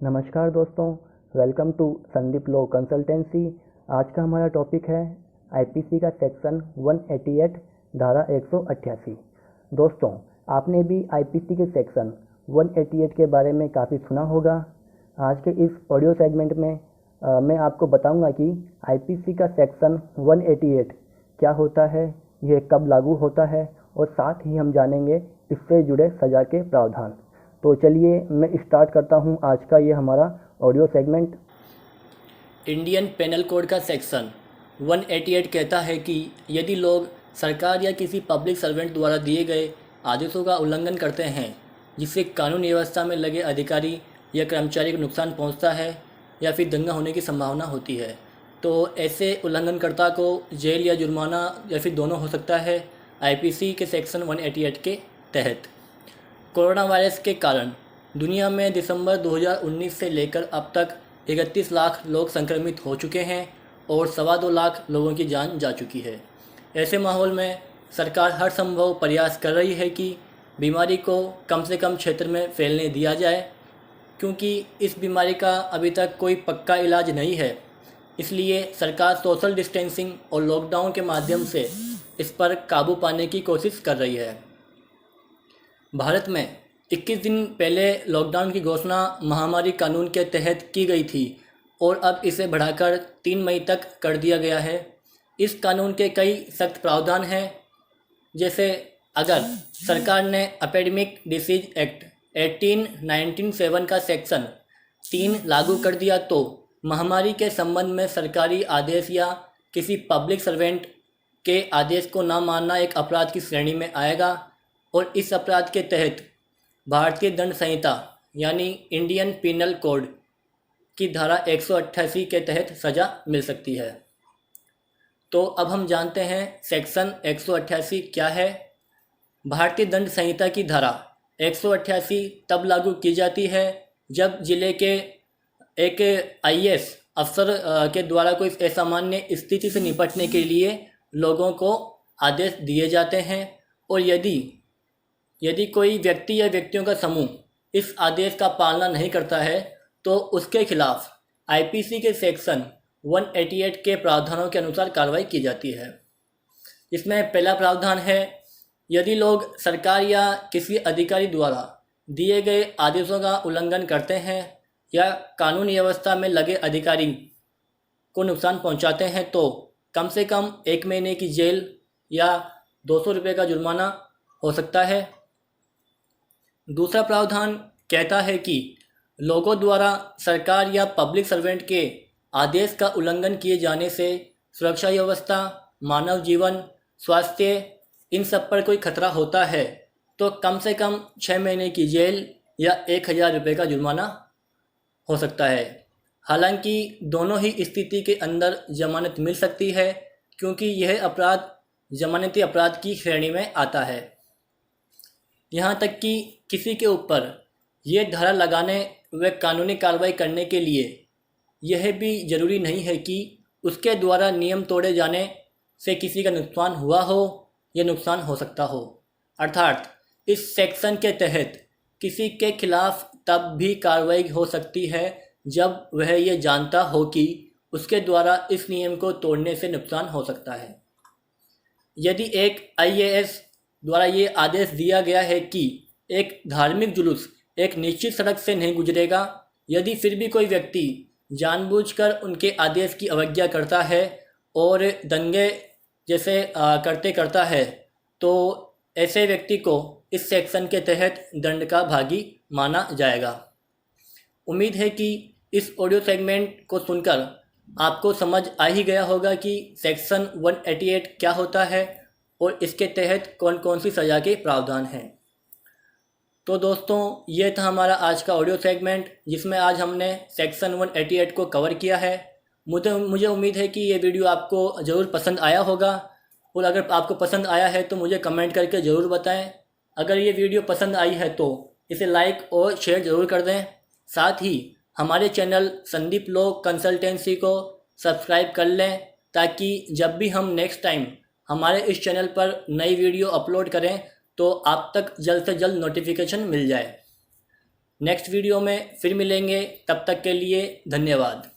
नमस्कार दोस्तों, welcome to Sandeep law consultancy. आज का हमारा टॉपिक है आईपीसी का सेक्शन 188 धारा 188। दोस्तों, आपने भी आईपीसी के सेक्शन 188 के बारे में काफ़ी सुना होगा। आज के इस ऑडियो सेगमेंट में मैं आपको बताऊंगा कि आईपीसी का सेक्शन 188 क्या होता है, यह कब लागू होता है और साथ ही हम जानेंगे इससे जुड़े सज़ा के प्रावधान। तो चलिए मैं स्टार्ट करता हूं आज का ये हमारा audio segment. Indian Penal Code का सेक्शन 188 कहता है कि यदि लोग सरकार या किसी पब्लिक सर्वेंट द्वारा दिए गए आदेशों का उल्लंघन करते हैं जिससे कानून व्यवस्था में लगे अधिकारी या कर्मचारी को नुकसान पहुंचता है या फिर दंगा होने की संभावना होती है, तो ऐसे उल्लंघनकर्ता को जेल या जुर्माना या फिर दोनों हो सकता है आईपीसी के सेक्शन 188 के तहत। कोरोना वायरस के कारण दुनिया में दिसंबर 2019 से लेकर अब तक 31 लाख लोग संक्रमित हो चुके हैं और 2.25 लाख लोगों की जान जा चुकी है। ऐसे माहौल में सरकार हर संभव प्रयास कर रही है कि बीमारी को कम से कम क्षेत्र में फैलने दिया जाए, क्योंकि इस बीमारी का अभी तक कोई पक्का इलाज नहीं है। इसलिए सरकार सोशल डिस्टेंसिंग और लॉकडाउन के माध्यम से इस पर काबू पाने की कोशिश कर रही है। भारत में 21 दिन पहले लॉकडाउन की घोषणा महामारी कानून के तहत की गई थी और अब इसे बढ़ाकर 3 मई तक कर दिया गया है। इस कानून के कई सख्त प्रावधान हैं, जैसे अगर सरकार ने एपिडेमिक डिसीज एक्ट 1897 का सेक्शन 3 लागू कर दिया तो महामारी के संबंध में सरकारी आदेश या किसी पब्लिक सर्वेंट के आदेश को न मानना एक अपराध की श्रेणी में आएगा और इस अपराध के तहत भारतीय दंड संहिता यानी इंडियन पिनल कोड की धारा 188 के तहत सज़ा मिल सकती है। तो अब हम जानते हैं सेक्शन 188 क्या है। भारतीय दंड संहिता की धारा 188 तब लागू की जाती है जब जिले के एक आईएएस अफसर के द्वारा कोई असामान्य स्थिति से निपटने के लिए लोगों को आदेश दिए जाते हैं और यदि कोई व्यक्ति या व्यक्तियों का समूह इस आदेश का पालना नहीं करता है तो उसके खिलाफ आईपीसी के सेक्शन 188 के प्रावधानों के अनुसार कार्रवाई की जाती है। इसमें पहला प्रावधान है, यदि लोग सरकार या किसी अधिकारी द्वारा दिए गए आदेशों का उल्लंघन करते हैं या कानून व्यवस्था में लगे अधिकारी को नुकसान पहुंचाते हैं तो कम से कम 1 महीने की जेल या 200 रुपये का जुर्माना हो सकता है। दूसरा प्रावधान कहता है कि लोगों द्वारा सरकार या पब्लिक सर्वेंट के आदेश का उल्लंघन किए जाने से सुरक्षा व्यवस्था, मानव जीवन, स्वास्थ्य इन सब पर कोई खतरा होता है तो कम से कम 6 महीने की जेल या 1000 रुपये का जुर्माना हो सकता है। हालांकि दोनों ही स्थिति के अंदर जमानत मिल सकती है, क्योंकि यह अपराध जमानती अपराध की श्रेणी में आता है। यहाँ तक कि किसी के ऊपर ये धारा लगाने व कानूनी कार्रवाई करने के लिए यह भी ज़रूरी नहीं है कि उसके द्वारा नियम तोड़े जाने से किसी का नुकसान हुआ हो या नुकसान हो सकता हो। अर्थात इस सेक्शन के तहत किसी के खिलाफ तब भी कार्रवाई हो सकती है जब वह ये जानता हो कि उसके द्वारा इस नियम को तोड़ने से नुकसान हो सकता है। यदि एक आईएएस द्वारा ये आदेश दिया गया है कि एक धार्मिक जुलूस एक निश्चित सड़क से नहीं गुजरेगा, यदि फिर भी कोई व्यक्ति जानबूझकर उनके आदेश की अवज्ञा करता है और दंगे जैसे करता है तो ऐसे व्यक्ति को इस सेक्शन के तहत दंड का भागी माना जाएगा। उम्मीद है कि इस ऑडियो सेगमेंट को सुनकर आपको समझ आ ही गया होगा कि सेक्शन 188 क्या होता है और इसके तहत कौन कौन सी सज़ा के प्रावधान हैं। तो दोस्तों, ये था हमारा आज का ऑडियो सेगमेंट जिसमें आज हमने सेक्शन 188 को कवर किया है। मुझे उम्मीद है कि ये वीडियो आपको ज़रूर पसंद आया होगा और अगर आपको पसंद आया है तो मुझे कमेंट करके ज़रूर बताएं। अगर ये वीडियो पसंद आई है तो इसे लाइक और शेयर ज़रूर कर दें। साथ ही हमारे चैनल संदीप लॉ कंसल्टेंसी को सब्सक्राइब कर लें ताकि जब भी हम नेक्स्ट टाइम हमारे इस चैनल पर नई वीडियो अपलोड करें तो आप तक जल्द से जल्द नोटिफिकेशन मिल जाए। नेक्स्ट वीडियो में फिर मिलेंगे, तब तक के लिए धन्यवाद।